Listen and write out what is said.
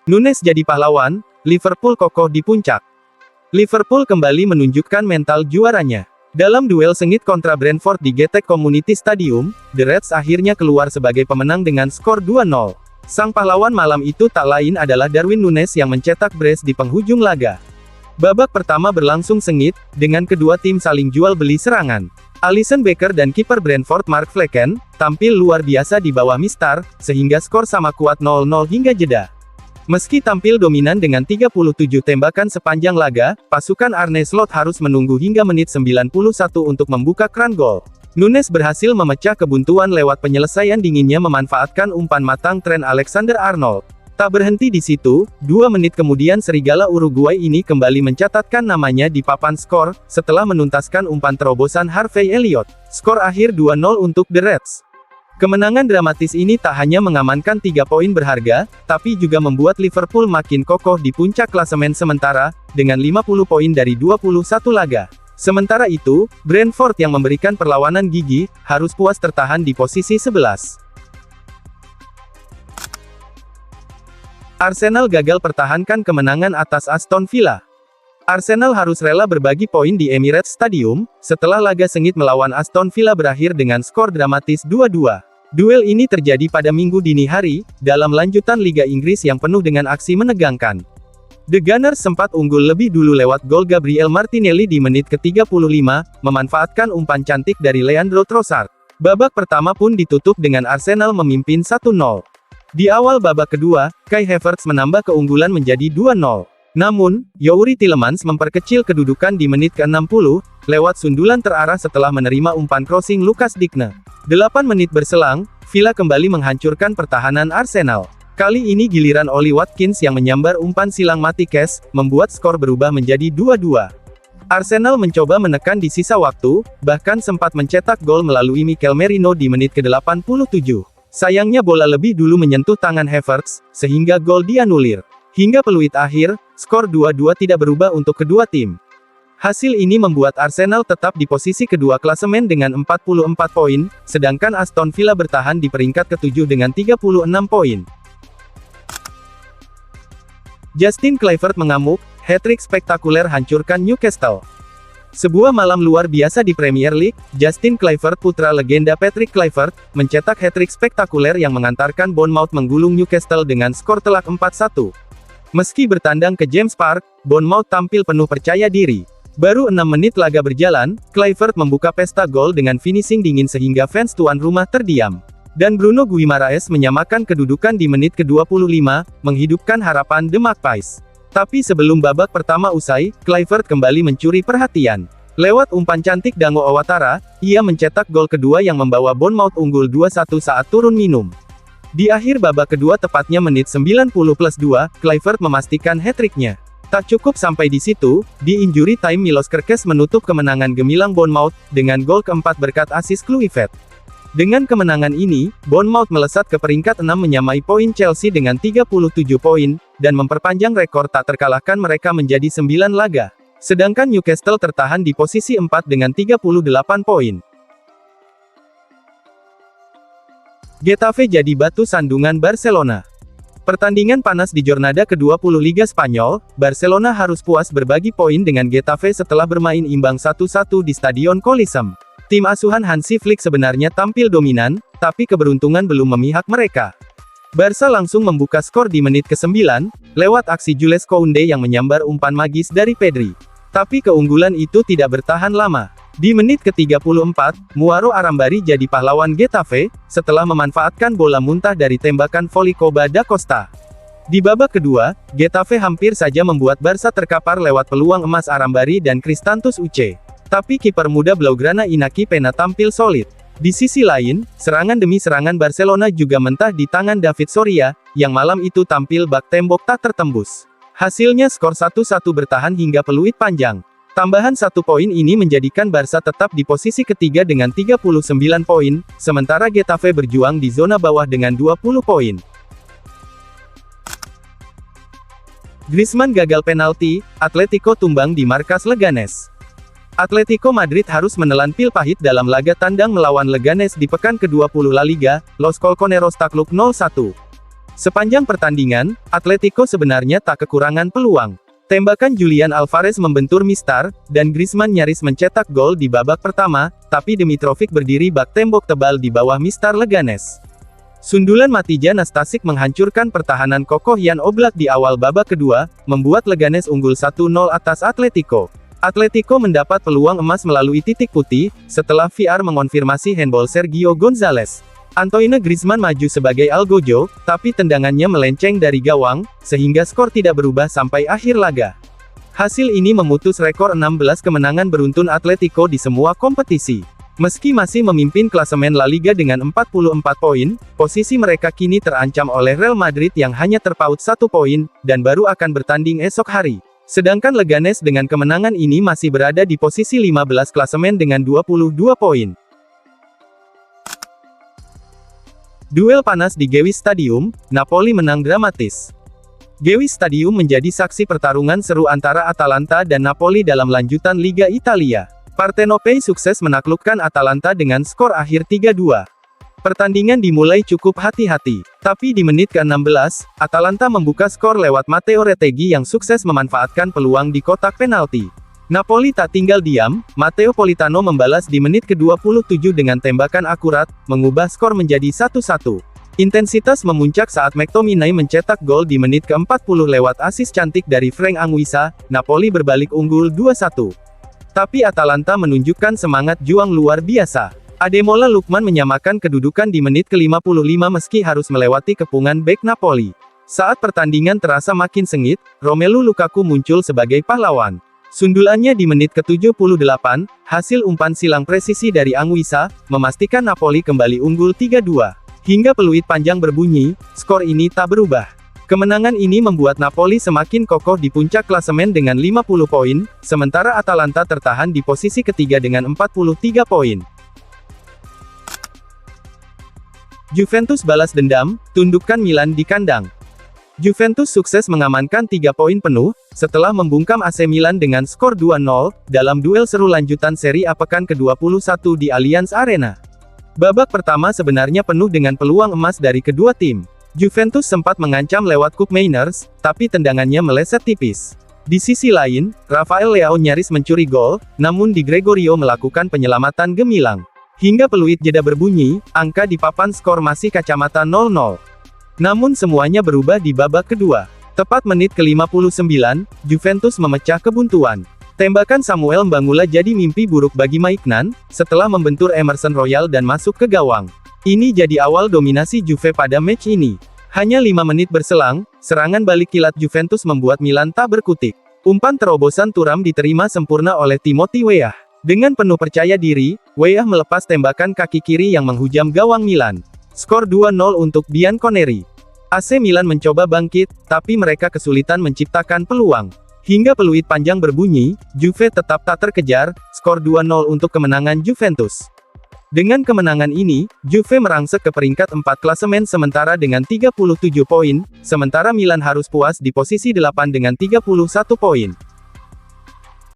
Nunes jadi pahlawan, Liverpool kokoh di puncak. Liverpool kembali menunjukkan mental juaranya. Dalam duel sengit kontra Brentford di GTEC Community Stadium, The Reds akhirnya keluar sebagai pemenang dengan skor 2-0. Sang pahlawan malam itu tak lain adalah Darwin Nunes yang mencetak brace di penghujung laga. Babak pertama berlangsung sengit, dengan kedua tim saling jual-beli serangan. Alisson Becker dan kiper Brentford Mark Flekken tampil luar biasa di bawah mistar, sehingga skor sama kuat 0-0 hingga jeda. Meski tampil dominan dengan 37 tembakan sepanjang laga, pasukan Arne Slot harus menunggu hingga menit 91 untuk membuka keran gol. Nunes berhasil memecah kebuntuan lewat penyelesaian dinginnya memanfaatkan umpan matang Trent Alexander-Arnold. Tak berhenti di situ, 2 menit kemudian serigala Uruguay ini kembali mencatatkan namanya di papan skor, setelah menuntaskan umpan terobosan Harvey Elliott. Skor akhir 2-0 untuk The Reds. Kemenangan dramatis ini tak hanya mengamankan 3 poin berharga, tapi juga membuat Liverpool makin kokoh di puncak klasemen sementara, dengan 50 poin dari 21 laga. Sementara itu, Brentford yang memberikan perlawanan gigih, harus puas tertahan di posisi 11. Arsenal gagal pertahankan kemenangan atas Aston Villa. Arsenal harus rela berbagi poin di Emirates Stadium, setelah laga sengit melawan Aston Villa berakhir dengan skor dramatis 2-2. Duel ini terjadi pada Minggu dini hari, dalam lanjutan Liga Inggris yang penuh dengan aksi menegangkan. The Gunners sempat unggul lebih dulu lewat gol Gabriel Martinelli di menit ke-35, memanfaatkan umpan cantik dari Leandro Trossard. Babak pertama pun ditutup dengan Arsenal memimpin 1-0. Di awal babak kedua, Kai Havertz menambah keunggulan menjadi 2-0. Namun, Youri Tielemans memperkecil kedudukan di menit ke-60, lewat sundulan terarah setelah menerima umpan crossing Lucas Digne. 8 menit berselang, Villa kembali menghancurkan pertahanan Arsenal. Kali ini giliran Oli Watkins yang menyambar umpan silang mati Kes, membuat skor berubah menjadi 2-2. Arsenal mencoba menekan di sisa waktu, bahkan sempat mencetak gol melalui Mikel Merino di menit ke-87. Sayangnya bola lebih dulu menyentuh tangan Havertz, sehingga gol dianulir. Hingga peluit akhir, skor 2-2 tidak berubah untuk kedua tim. Hasil ini membuat Arsenal tetap di posisi kedua klasemen dengan 44 poin, sedangkan Aston Villa bertahan di peringkat ke-7 dengan 36 poin. Justin Kluivert mengamuk, hat-trick spektakuler hancurkan Newcastle. Sebuah malam luar biasa di Premier League, Justin Kluivert putra legenda Patrick Kluivert, mencetak hat-trick spektakuler yang mengantarkan Bournemouth menggulung Newcastle dengan skor telak 4-1. Meski bertandang ke James Park, Bournemouth tampil penuh percaya diri. Baru 6 menit laga berjalan, Kluivert membuka pesta gol dengan finishing dingin sehingga fans tuan rumah terdiam. Dan Bruno Guimaraes menyamakan kedudukan di menit ke-25, menghidupkan harapan The Magpies. Tapi sebelum babak pertama usai, Kluivert kembali mencuri perhatian. Lewat umpan cantik Dango Ouattara, ia mencetak gol kedua yang membawa Bournemouth unggul 2-1 saat turun minum. Di akhir babak kedua tepatnya menit 90+2, Kluivert memastikan hat-tricknya. Tak cukup sampai di situ, di injury time Milos Kerkez menutup kemenangan gemilang Bournemouth, dengan gol keempat berkat assist Kluivert. Dengan kemenangan ini, Bournemouth melesat ke peringkat 6 menyamai poin Chelsea dengan 37 poin, dan memperpanjang rekor tak terkalahkan mereka menjadi 9 laga. Sedangkan Newcastle tertahan di posisi 4 dengan 38 poin. Getafe jadi batu sandungan Barcelona. Pertandingan panas di Jornada ke-20 Liga Spanyol, Barcelona harus puas berbagi poin dengan Getafe setelah bermain imbang 1-1 di Stadion Coliseum. Tim asuhan Hansi Flick sebenarnya tampil dominan, tapi keberuntungan belum memihak mereka. Barca langsung membuka skor di menit ke-9, lewat aksi Jules Koundé yang menyambar umpan magis dari Pedri. Tapi keunggulan itu tidak bertahan lama. Di menit ke-34, Muaro Arambari jadi pahlawan Getafe, setelah memanfaatkan bola muntah dari tembakan voli Coba da Costa. Di babak kedua, Getafe hampir saja membuat Barca terkapar lewat peluang emas Arambari dan Kristantus Uche. Tapi kiper muda Blaugrana Inaki Pena tampil solid. Di sisi lain, serangan demi serangan Barcelona juga mentah di tangan David Soria, yang malam itu tampil bak tembok tak tertembus. Hasilnya skor 1-1 bertahan hingga peluit panjang. Tambahan 1 poin ini menjadikan Barca tetap di posisi ketiga dengan 39 poin, sementara Getafe berjuang di zona bawah dengan 20 poin. Griezmann gagal penalti, Atletico tumbang di markas Leganes. Atletico Madrid harus menelan pil pahit dalam laga tandang melawan Leganes di pekan ke-20 La Liga, Los Colchoneros takluk 0-1. Sepanjang pertandingan, Atletico sebenarnya tak kekurangan peluang. Tembakan Julian Alvarez membentur Mistar, dan Griezmann nyaris mencetak gol di babak pertama, tapi Dimitrovic berdiri bak tembok tebal di bawah Mistar Leganes. Sundulan Matija Nastasic menghancurkan pertahanan kokoh Jan Oblak di awal babak kedua, membuat Leganes unggul 1-0 atas Atletico. Atletico mendapat peluang emas melalui titik putih, setelah VAR mengonfirmasi handball Sergio Gonzalez. Antoine Griezmann maju sebagai Algojo, tapi tendangannya melenceng dari gawang, sehingga skor tidak berubah sampai akhir laga. Hasil ini memutus rekor 16 kemenangan beruntun Atletico di semua kompetisi. Meski masih memimpin klasemen La Liga dengan 44 poin, posisi mereka kini terancam oleh Real Madrid yang hanya terpaut 1 poin, dan baru akan bertanding esok hari. Sedangkan Leganes dengan kemenangan ini masih berada di posisi 15 klasemen dengan 22 poin. Duel panas di Gewiss Stadium, Napoli menang dramatis. Gewiss Stadium menjadi saksi pertarungan seru antara Atalanta dan Napoli dalam lanjutan Liga Italia. Partenopei sukses menaklukkan Atalanta dengan skor akhir 3-2. Pertandingan dimulai cukup hati-hati, tapi di menit ke-16, Atalanta membuka skor lewat Matteo Retegui yang sukses memanfaatkan peluang di kotak penalti. Napoli tak tinggal diam, Matteo Politano membalas di menit ke-27 dengan tembakan akurat, mengubah skor menjadi 1-1. Intensitas memuncak saat McTominay mencetak gol di menit ke-40 lewat asis cantik dari Frank Anguissa, Napoli berbalik unggul 2-1. Tapi Atalanta menunjukkan semangat juang luar biasa. Ademola Lookman menyamakan kedudukan di menit ke-55 meski harus melewati kepungan bek Napoli. Saat pertandingan terasa makin sengit, Romelu Lukaku muncul sebagai pahlawan. Sundulannya di menit ke-78, hasil umpan silang presisi dari Anguissa, memastikan Napoli kembali unggul 3-2. Hingga peluit panjang berbunyi, skor ini tak berubah. Kemenangan ini membuat Napoli semakin kokoh di puncak klasemen dengan 50 poin, sementara Atalanta tertahan di posisi ketiga dengan 43 poin. Juventus balas dendam, tundukkan Milan di kandang. Juventus sukses mengamankan 3 poin penuh, setelah membungkam AC Milan dengan skor 2-0, dalam duel seru lanjutan Serie A pekan ke-21 di Allianz Arena. Babak pertama sebenarnya penuh dengan peluang emas dari kedua tim. Juventus sempat mengancam lewat Koop Meiners, tapi tendangannya meleset tipis. Di sisi lain, Rafael Leao nyaris mencuri gol, namun Di Gregorio melakukan penyelamatan gemilang. Hingga peluit jeda berbunyi, angka di papan skor masih kacamata 0-0. Namun semuanya berubah di babak kedua. Tepat menit ke-59, Juventus memecah kebuntuan. Tembakan Samuel Mbangula jadi mimpi buruk bagi Maignan, setelah membentur Emerson Royal dan masuk ke gawang. Ini jadi awal dominasi Juve pada match ini. Hanya 5 menit berselang, serangan balik kilat Juventus membuat Milan tak berkutik. Umpan terobosan Thuram diterima sempurna oleh Timothy Weah. Dengan penuh percaya diri, Weah melepas tembakan kaki kiri yang menghujam gawang Milan. Skor 2-0 untuk Bianconeri. AC Milan mencoba bangkit, tapi mereka kesulitan menciptakan peluang. Hingga peluit panjang berbunyi, Juve tetap tak terkejar, skor 2-0 untuk kemenangan Juventus. Dengan kemenangan ini, Juve merangsek ke peringkat 4 klasemen sementara dengan 37 poin, sementara Milan harus puas di posisi 8 dengan 31 poin.